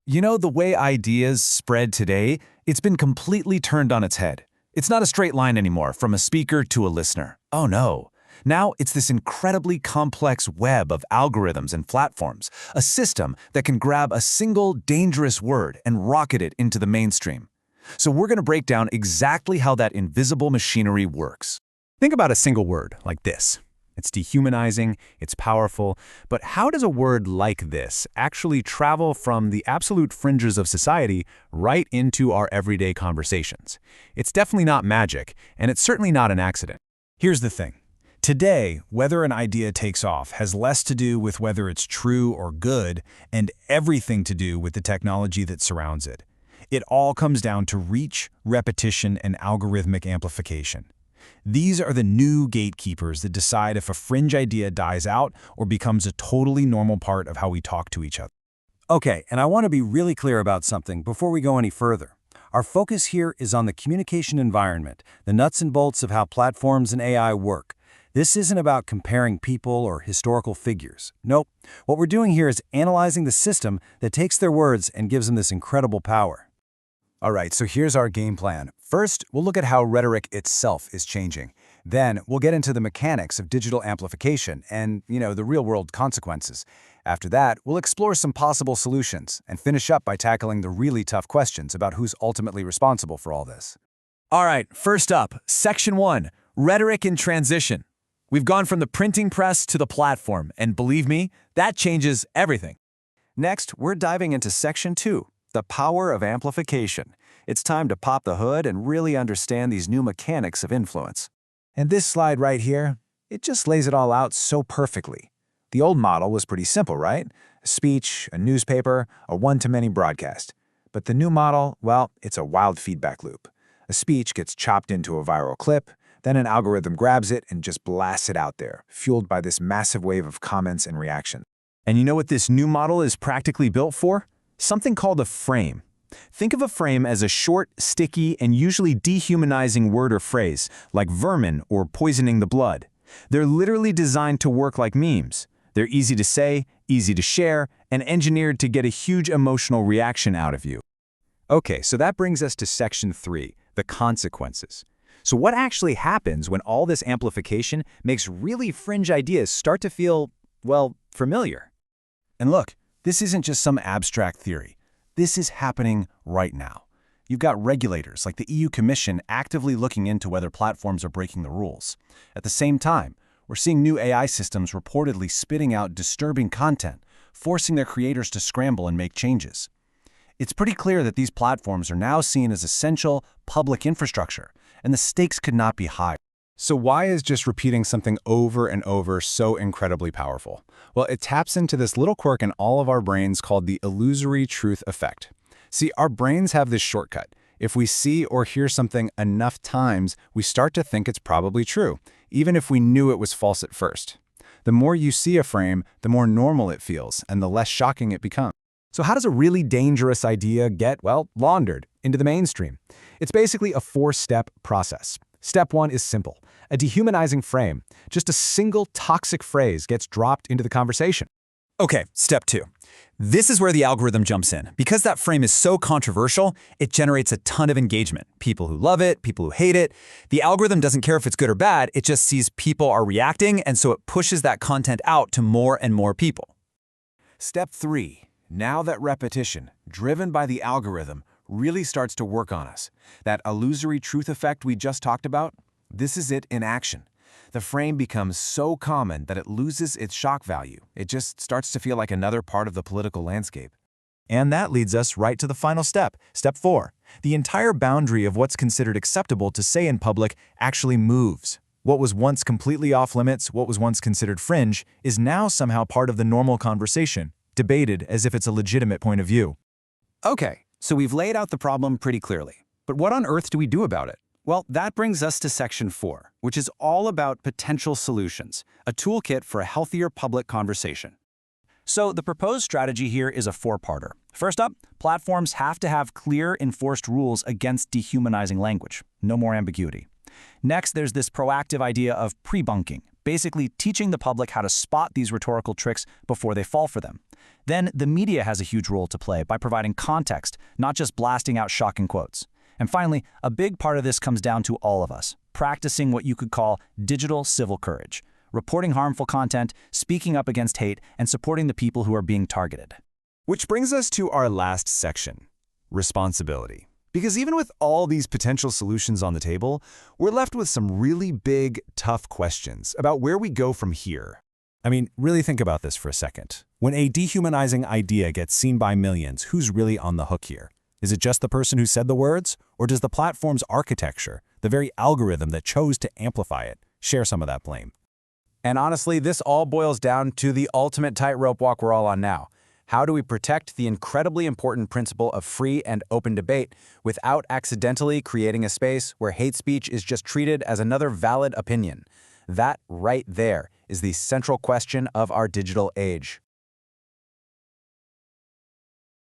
You know, the way ideas spread today, it's been completely turned on its head. It's not a straight line anymore from a speaker to a listener. Oh no. Now it's this incredibly complex web of algorithms and platforms, a system that can grab a single dangerous word and rocket it into the mainstream. So we're going to break down exactly how that invisible machinery works. Think about a single word like this. It's dehumanizing, it's powerful, but how does a word like this actually travel from the absolute fringes of society right into our everyday conversations? It's definitely not magic, and it's certainly not an accident. Here's the thing. Today, whether an idea takes off has less to do with whether it's true or good, and everything to do with the technology that surrounds it. It all comes down to reach, repetition, and algorithmic amplification. These are the new gatekeepers that decide if a fringe idea dies out or becomes a totally normal part of how we talk to each other. Okay, and I want to be really clear about something before we go any further. Our focus here is on the communication environment, the nuts and bolts of how platforms and AI work. This isn't about comparing people or historical figures. Nope. What we're doing here is analyzing the system that takes their words and gives them this incredible power. All right, so here's our game plan. First, we'll look at how rhetoric itself is changing. Then, we'll get into the mechanics of digital amplification and, the real-world consequences. After that, we'll explore some possible solutions and finish up by tackling the really tough questions about who's ultimately responsible for all this. All right, first up, Section 1, Rhetoric in Transition. We've gone from the printing press to the platform, and believe me, that changes everything. Next, we're diving into Section 2, the power of amplification. It's time to pop the hood and really understand these new mechanics of influence. And this slide right here, it just lays it all out so perfectly. The old model was pretty simple, right? A speech, a newspaper, a one-to-many broadcast. But the new model, well, it's a wild feedback loop. A speech gets chopped into a viral clip, then an algorithm grabs it and just blasts it out there, fueled by this massive wave of comments and reactions. And you know what this new model is practically built for? Something called a frame. Think of a frame as a short, sticky, and usually dehumanizing word or phrase, like vermin or poisoning the blood. They're literally designed to work like memes. They're easy to say, easy to share, and engineered to get a huge emotional reaction out of you. Okay, so that brings us to Section 3, the consequences. So what actually happens when all this amplification makes really fringe ideas start to feel, well, familiar? And look, this isn't just some abstract theory. This is happening right now. You've got regulators like the EU Commission actively looking into whether platforms are breaking the rules. At the same time, we're seeing new AI systems reportedly spitting out disturbing content, forcing their creators to scramble and make changes. It's pretty clear that these platforms are now seen as essential public infrastructure, and the stakes could not be higher. So why is just repeating something over and over so incredibly powerful? Well, it taps into this little quirk in all of our brains called the illusory truth effect. See, our brains have this shortcut. If we see or hear something enough times, we start to think it's probably true, even if we knew it was false at first. The more you see a frame, the more normal it feels, and the less shocking it becomes. So how does a really dangerous idea get, well, laundered into the mainstream? It's basically a four-step process. Step 1 is simple. A dehumanizing frame. Just a single toxic phrase gets dropped into the conversation. Okay, Step 2. This is where the algorithm jumps in. Because that frame is so controversial, it generates a ton of engagement. People who love it, people who hate it. The algorithm doesn't care if it's good or bad, it just sees people are reacting, and so it pushes that content out to more and more people. Step 3. Now that repetition, driven by the algorithm, really starts to work on us. That illusory truth effect we just talked about, this is it in action. The frame becomes so common that it loses its shock value. It just starts to feel like another part of the political landscape. And that leads us right to the final step, Step 4. The entire boundary of what's considered acceptable to say in public actually moves. What was once completely off-limits, what was once considered fringe, is now somehow part of the normal conversation, debated as if it's a legitimate point of view. Okay, so we've laid out the problem pretty clearly. But what on earth do we do about it? Well, that brings us to Section 4, which is all about potential solutions, a toolkit for a healthier public conversation. So the proposed strategy here is a four-parter. First up, platforms have to have clear, enforced rules against dehumanizing language. No more ambiguity. Next, there's this proactive idea of pre-bunking. basically teaching the public how to spot these rhetorical tricks before they fall for them. Then the media has a huge role to play by providing context, not just blasting out shocking quotes. And finally, a big part of this comes down to all of us, practicing what you could call digital civil courage, reporting harmful content, speaking up against hate, and supporting the people who are being targeted. Which brings us to our last section, responsibility. Because even with all these potential solutions on the table, we're left with some really big, tough questions about where we go from here. I mean, really think about this for a second. When a dehumanizing idea gets seen by millions, who's really on the hook here? Is it just the person who said the words? Or does the platform's architecture, the very algorithm that chose to amplify it, share some of that blame? And honestly, this all boils down to the ultimate tightrope walk we're all on now. How do we protect the incredibly important principle of free and open debate without accidentally creating a space where hate speech is just treated as another valid opinion? That right there is the central question of our digital age.